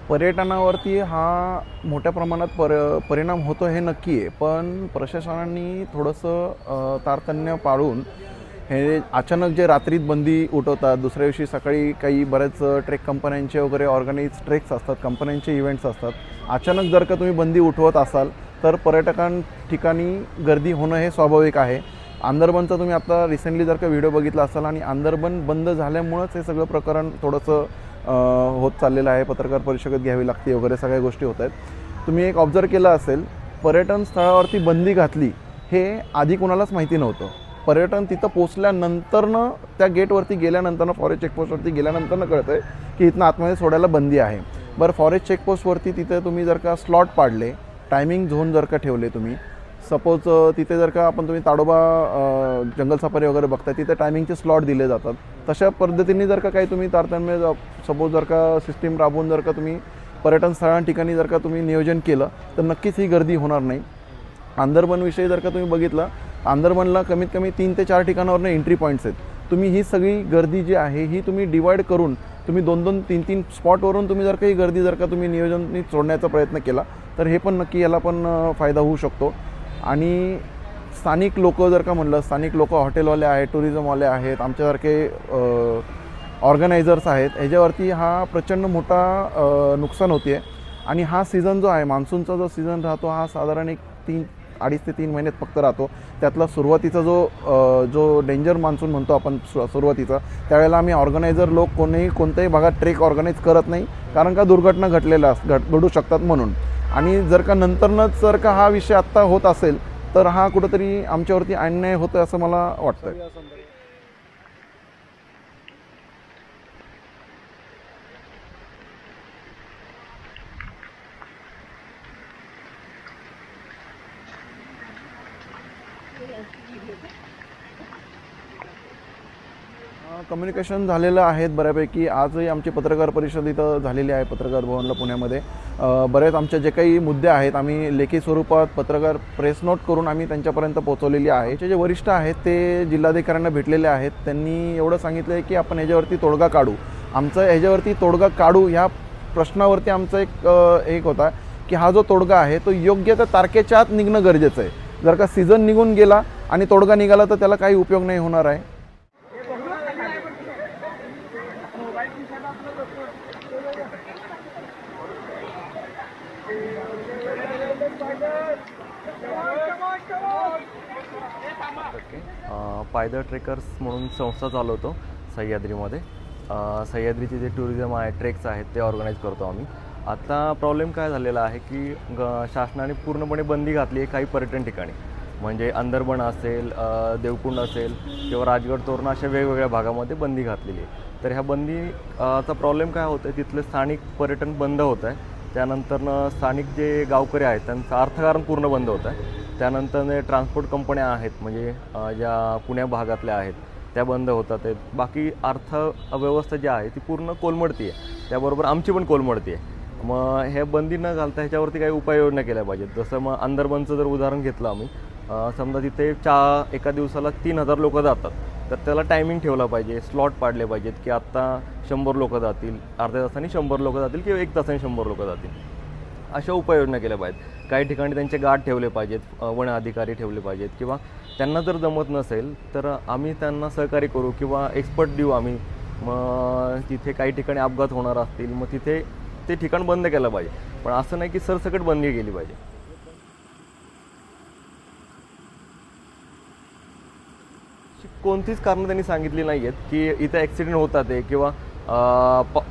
पर्यटनावरती हा मोठ्या प्रमाणात परिणाम होतो हे नक्की आहे, पण प्रशासनाने थोडंसं तारतम्य पाळून हे अचानक जे रात्रीत बंदी उठवतात, दुसऱ्या दिवशी सकाळी काही बऱ्याच ट्रेक कंपन्यांचे वगैरे ऑर्गनाइज ट्रेक्स असतात, कंपन्यांचे इव्हेंट्स असतात. अचानक जर का तुम्ही बंदी उठवत असाल तर पर्यटकां ठिकाणी गर्दी होणं हे स्वाभाविक आहे. आंदरबनचा तुम्ही आता रिसेंटली जर का व्हिडिओ बघितला असाल आणि आंदरबन बंद झाल्यामुळंच हे सगळं प्रकरण थोडंसं होत चाललेलं आहे. पत्रकार परिषद घ्यावी लागते वगैरे सगळ्या गोष्टी होत आहेत. तुम्ही एक ऑब्झर्व केलं असेल, पर्यटन स्थळावरती बंदी घातली हे आधी कुणालाच माहिती नव्हतं. पर्यटन तिथं पोचल्यानंतरनं, त्या गेटवरती गेल्यानंतरनं, फॉरेस्ट चेकपोस्टवरती गेल्यानंतरनं कळतं आहे की इथनं आतमध्ये सोडायला बंदी आहे. बरं, फॉरेस्ट चेकपोस्टवरती तिथे तुम्ही जर का स्लॉट पाडले, टायमिंग झोन जर का ठेवले, तुम्ही सपोज तिथे जर का तुम्ही ताडोबा जंगल सफारी वगैरे बघताय, तिथे टायमिंगचे स्लॉट दिले जातात. तशा पद्धतीने जर का काही तुम्ही तारतम्य सपोज जर का सिस्टीम राबवून जर का तुम्ही पर्यटन स्थळांठिकाणी जर का तुम्ही नियोजन केलं तर नक्कीच ही गर्दी होणार नाही. आंदरबनविषयी जर का तुम्ही बघितलं, आंदरबनला कमीत कमी 3 ते 4 ठिकाणावरून एंट्री पॉईंट्स आहेत. तुम्ही ही सगळी गर्दी जी आहे ही तुम्ही डिवाईड करून तुम्ही 2-2, 3-3 स्पॉटवरून तुम्ही जर काही गर्दी जर का तुम्ही नियोजन सोडण्याचा प्रयत्न केला तर हे पण नक्की याला पण फायदा होऊ शकतो. आणि स्थानिक लोक जर का म्हणलं, स्थानिक लोक हॉटेलवाले आहेत, टुरिझमवाले आहेत, आमच्यासारखे ऑर्गनायझर्स आहेत, ह्याच्यावरती हा प्रचंड मोठा नुकसान होते. आणि हा सीझन जो आहे, मान्सूनचा जो सीझन राहतो, हा साधारण एक 2.5 ते 3 महिन्यात फक्त राहतो. त्यातला सुरुवातीचा जो डेंजर मान्सून म्हणतो आपण सुरुवातीचा, त्यावेळेला आम्ही ऑर्गनायझर लोक कोणत्याही भागात ट्रेक ऑर्गनाईज करत नाही, कारण का दुर्घटना घडू शकतात म्हणून. आणि जर का नंतरनंच जर का हा विषय आत्ता होत असेल तर हा कुठंतरी आमच्यावरती अन्याय होतो असं मला वाटतं. कम्युनिकेशन झालेलं आहेत बऱ्यापैकी. आजही आमची पत्रकार परिषद इथं झालेली आहे, पत्रकार भवनला पुण्यामध्ये. बरेच आमचे जे काही मुद्दे आहेत आम्ही लेखी स्वरूपात पत्रकार प्रेस नोट करून आम्ही त्यांच्यापर्यंत पोहोचवलेली आहे. जे वरिष्ठ आहेत ते जिल्हाधिकाऱ्यांना भेटलेले आहेत. त्यांनी एवढं सांगितलं आहे की आपण ह्याच्यावरती तोडगा काढू. आमचं ह्याच्यावरती तोडगा काढू ह्या प्रश्नावरती आमचा एक होता की हा जो तोडगा आहे तो योग्य त्या तारखेच्या आत निघणं गरजेचं आहे. जर का सीझन निघून गेला आणि तोडगा निघाला तर त्याला काही उपयोग नाही होणार आहे. पायदळ ट्रेकर्स म्हणून संस्था चालवतो सह्याद्रीमध्ये. सह्याद्रीचे जे टुरिझम आहे, ट्रेक्स आहेत, ते ऑर्गनाईज करतो आम्ही. आता प्रॉब्लेम काय झालेला आहे की शासनाने पूर्णपणे बंदी घातली आहे काही पर्यटन ठिकाणी, म्हणजे अंदरबन असेल, देवकुंड असेल किंवा राजगड तोरणा, अशा वेगवेगळ्या भागामध्ये बंदी घातलेली आहे. तर ह्या बंदीचा प्रॉब्लेम काय होतं आहे, तिथलं स्थानिक पर्यटन बंद होत आहे. त्यानंतरनं स्थानिक जे गावकरी आहेत त्यांचं अर्थकारण पूर्ण बंद होतं आहे. त्यानंतर ट्रान्सपोर्ट कंपन्या आहेत, म्हणजे ज्या पुण्या भागातल्या आहेत त्या बंद होतात आहेत. बाकी अर्थव्यवस्था जी आहे ती पूर्ण कोलमडती आहे, त्याबरोबर आमची पण कोलमडती आहे. मग हे बंदी न घालता ह्याच्यावरती काही उपाययोजना केल्या पाहिजेत. जसं मग अंदरबनचं जर उदाहरण घेतलं आम्ही, समजा तिथे एका दिवसाला 3,000 लोक जातात, तर त्याला टायमिंग ठेवला पाहिजे, स्लॉट पाडले पाहिजेत की आत्ता 100 लोक जातील, अर्ध्या तासाने 100 लोक जातील किंवा 1 तासाने 100 लोक जातील. अशा उपाययोजना केल्या पाहिजेत. काही ठिकाणी त्यांचे गार्ड ठेवले पाहिजेत, वन अधिकारी ठेवले पाहिजेत, किंवा त्यांना जर जमत नसेल तर आम्ही त्यांना सहकार्य करू किंवा एक्सपर्ट देऊ आम्ही. मग तिथे काही ठिकाणी अपघात होणार असतील, मग तिथे ते ठिकाण बंद केलं पाहिजे. पण असं नाही की सरसकट बंदी केली पाहिजे. कोणतीच कारणं त्यांनी सांगितली नाही आहेत की इथं ॲक्सिडेंट होतात आहे किंवा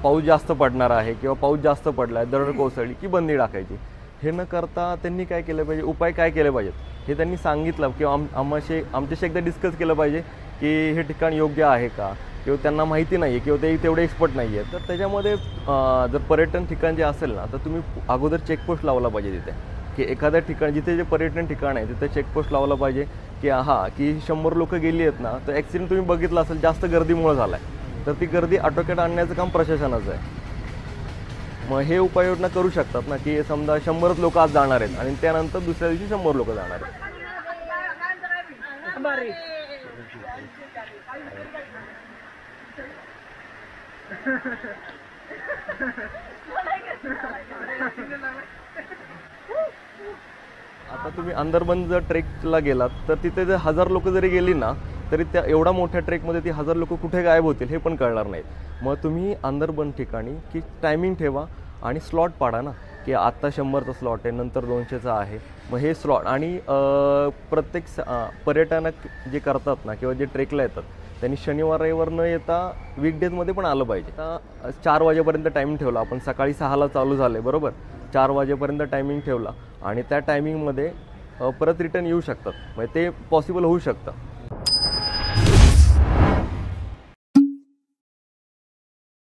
पाऊस जास्त पडणार आहे किंवा पाऊस जास्त पडला आहे, दरड कोसळली की बंदी टाकायची. हे न करता त्यांनी काय केलं पाहिजे, उपाय काय केले पाहिजेत हे त्यांनी सांगितलं किंवा आमच्याशी एकदा डिस्कस केलं पाहिजे की हे ठिकाण योग्य आहे का, किंवा त्यांना माहिती नाही आहे किंवा ते तेवढे एक्सपर्ट नाही आहे. तर त्याच्यामध्ये जर पर्यटन ठिकाण जे असेल ना, तर तुम्ही अगोदर चेकपोस्ट लावला पाहिजे तिथे, की एखाद्या ठिकाण जिथे जे पर्यटन ठिकाण आहे तिथे चेकपोस्ट लावला पाहिजे की की 100 लोक गेली आहेत ना, तर ॲक्सिडेंट तुम्ही बघितलं असेल जास्त गर्दीमुळे झाला आहे, तर ती गर्दी आटोक्यात आणण्याचं काम प्रशासनाचं आहे. मग हे उपाययोजना करू शकतात ना, की समजा 100च लोक आज जाणार आहेत आणि त्यानंतर दुसऱ्या दिवशी 100 लोक जाणार आहेत. आता तुम्ही अंदरबन जर ट्रेकला गेलात तर तिथे जर 1000 लोक जरी गेली ना तरी त्या एवढ्या मोठ्या ट्रेकमध्ये ती 1000 लोक कुठे गायब होतील हे पण कळणार नाहीत. मग तुम्ही अंदरबन ठिकाणी की टायमिंग ठेवा आणि स्लॉट पाडा ना, की आत्ता 100चा स्लॉट आहे, नंतर 200चा आहे. मग हे स्लॉट आणि प्रत्येक पर्यटक जे करतात ना किंवा जे ट्रेकला येतात त्यांनी शनिवार रविवार न येता वीकडेजमध्ये पण आलं पाहिजे. आता 4 वाजेपर्यंत टायमिंग ठेवला आपण, सकाळी 6ला चालू झाले बरोबर, 4 वाजेपर्यंत टायमिंग ठेवला आणि त्या टायमिंगमध्ये परत रिटर्न येऊ शकतात, म्हणजे ते पॉसिबल होऊ शकतं.